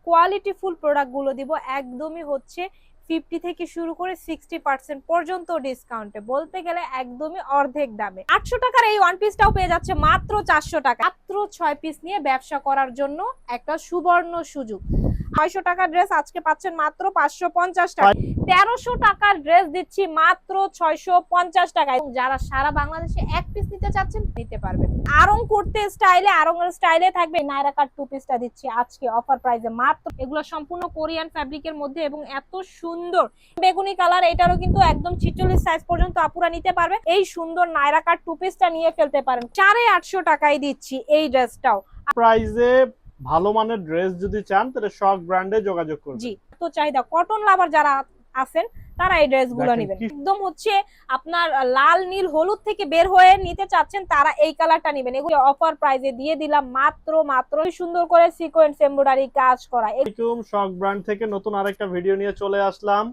Qualityful product গুলো দিব একদমই হচ্ছে 50 থেকে শুরু করে 60% পর্যন্ত ডিসকাউন্টে, বলতে গেলে একদমই অর্ধেক দামে। 800 টাকার এই ওয়ান পিসটাও পেয়ে যাচ্ছে মাত্র 400 টাকা। মাত্র 6 পিস নিয়ে ব্যবসা করার জন্য একটা সুবর্ণ সুযোগ। 900 টাকার ড্রেস আজকে পাচ্ছেন মাত্র 550 টাকা। 1300 টাকার ড্রেস দিচ্ছি মাত্র 650 টাকায়। যারা সারা বাংলাদেশে এক পিস নিতে চাচ্ছেন নিতে পারবেন। আরং কুর্তি স্টাইলে, আরং এর স্টাইলে থাকবে নায়রা কাট টু পিসটা দিচ্ছি আজকে অফার প্রাইসে মাত্র। এগুলো সম্পূর্ণ কোরিয়ান ফ্যাব্রিকের মধ্যে এবং এত সুন্দর বেগুনি কালার, এটারও কিন্তু একদম 46 সাইজ পর্যন্ত আপুরা নিতে পারবে। এই সুন্দর নায়রা কাট টু পিসটা নিয়ে ফেলতে পারেন। 850 টাকায় দিচ্ছি এই ড্রেসটাও। প্রাইসে ভালো মানের ড্রেস যদি চান তাহলে শক ব্র্যান্ডে যোগাযোগ করবেন। জি, তো চাহিদা কটন লাভার যারা আছেন তারা এই ড্রেসগুলো নেবেন। একদম হচ্ছে আপনার লাল নীল হলুদ থেকে বের হয়ে নিতে চাচ্ছেন তারা এই কালারটা নেবেন। এগুলো অফার প্রাইসে দিয়ে দিলাম মাত্র সুন্দর করে সিকোয়েন্স এমব্রয়ডারি কাজ করা। এরকম শক ব্র্যান্ড থেকে নতুন আরেকটা ভিডিও নিয়ে চলে আসলাম।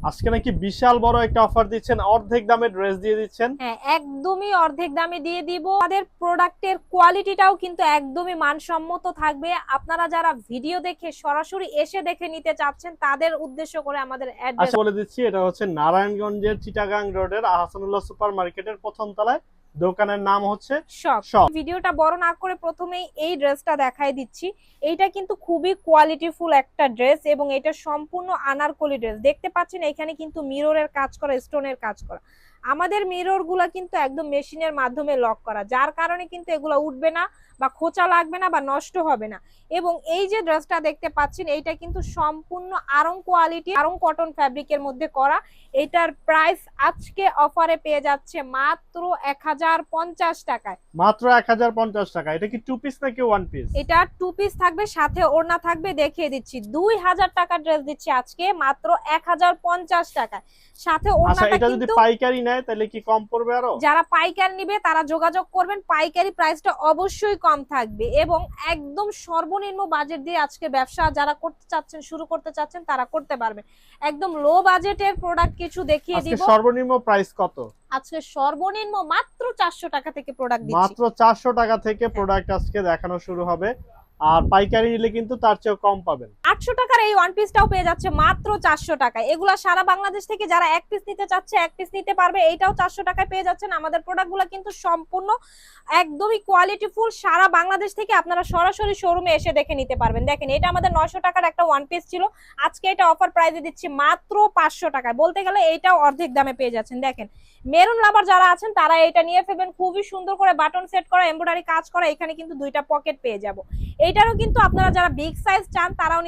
আজকে নাকি বিশাল বড় একটা অফার দিচ্ছেন, অর্ধেক দামে ড্রেস দিয়ে দিচ্ছেন। হ্যাঁ, একদমই অর্ধেক দামে দিয়ে দিব। আমাদের প্রোডাক্টের কোয়ালিটিটাও কিন্তু একদমই মানসম্মত থাকবে। আপনারা যারা ভিডিও দেখে সরাসরি এসে দেখে নিতে চাচ্ছেন তাদের উদ্দেশ্য করে আমাদের অ্যাড্রেস বলে দিচ্ছি, এটা হচ্ছে নারায়ণগঞ্জের চিটাগাং রোডের আহসানুল্লাহ সুপার মার্কেটের প্রথম তলায়। দোকানের নাম হচ্ছে শপ। ভিডিওটা বড় না করে প্রথমেই এই ড্রেসটা দেখাই দিচ্ছি। এইটা কিন্তু খুবই কোয়ালিটিফুল একটা ড্রেস এবং এটা সম্পূর্ণ আনারকলি ড্রেস। দেখতে পাচ্ছেন এখানে কিন্তু মিররের কাজ করা, স্টোনের কাজ করা। আমাদের মিরর গুলা কিন্তু একদম মেশিনের মাধ্যমে লক করা, যার কারণে কিন্তু এগুলো উঠবে না বা খোঁচা লাগবে না বা নষ্ট হবে না। এবং এই যে ড্রেসটা দেখতে পাচ্ছেন এইটা কিন্তু সম্পূর্ণ আরং কোয়ালিটি, আরং কটন ফ্যাব্রিকের মধ্যে করা। এটার প্রাইস আজকে অফারে পেয়ে যাচ্ছে মাত্র 1050 টাকায়। মাত্র 1050 টাকা। এটা কি টু পিস নাকি ওয়ান পিস? এটা টু পিস থাকবে, সাথে ওড়না থাকবে। দেখিয়ে দিচ্ছি 2000 টাকার ড্রেস দিচ্ছি আজকে মাত্র 1050 টাকায়, সাথে ওড়নাটা। এটা যদি পাইকারি নেয় তাহলে কি কম পড়বে আরো? যারা পাইকারি নিবে তারা যোগাযোগ করবেন, পাইকারি প্রাইসটা অবশ্যই কম থাকবে। এবং একদম সর্বনিম্ন বাজেট দিয়ে আজকে ব্যবসা যারা করতে চাচ্ছেন, শুরু করতে চাচ্ছেন তারা করতে পারবেন। একদম লো বাজেটের প্রোডাক্ট কিছু দেখিয়ে দিব। সর্বনিম্ন প্রাইস কত? আজকে সর্বনিম্ন মাত্র 400 টাকা থেকে প্রোডাক্ট দিচ্ছি। মাত্র 400 টাকা থেকে প্রোডাক্ট আজকে দেখানো শুরু হবে। আর পাইকারি নিলে কিন্তু তার চেয়ে কম পাবেন। 800 টাকার এই ওয়ান পিসটাও পেয়ে যাচ্ছে মাত্র 400 টাকায়। এগুলা সারা বাংলাদেশ থেকে যারা এক পিস নিতে চাচ্ছে এক পিস নিতে পারবে। এইটাও 400 টাকায় পেয়ে যাচ্ছেন। আমাদের প্রোডাক্টগুলো কিন্তু সম্পূর্ণ একদমই কোয়ালিটিফুল। সারা বাংলাদেশ থেকে আপনারা সরাসরি শোরুমে এসে দেখে নিতে পারবেন। দেখেন এটা আমাদের 900 টাকার একটা ওয়ান পিস ছিল, আজকে এটা অফার প্রাইসে দিচ্ছি মাত্র 500 টাকায়। বলতে গেলে এইটাও অর্ধেক দামে পেয়ে যাচ্ছেন। দেখেন মেরুন লাভার যারা আছেন তারা এটা নিয়ে ফেলবেন। খুবই সুন্দর করে বাটন সেট করা, এমব্রয়ডারি কাজ করা। এখানে কিন্তু দুইটা পকেট পেয়ে যাব। এইটারও কিন্তু আপনারা যারা বিগ সাইজ চান তারাও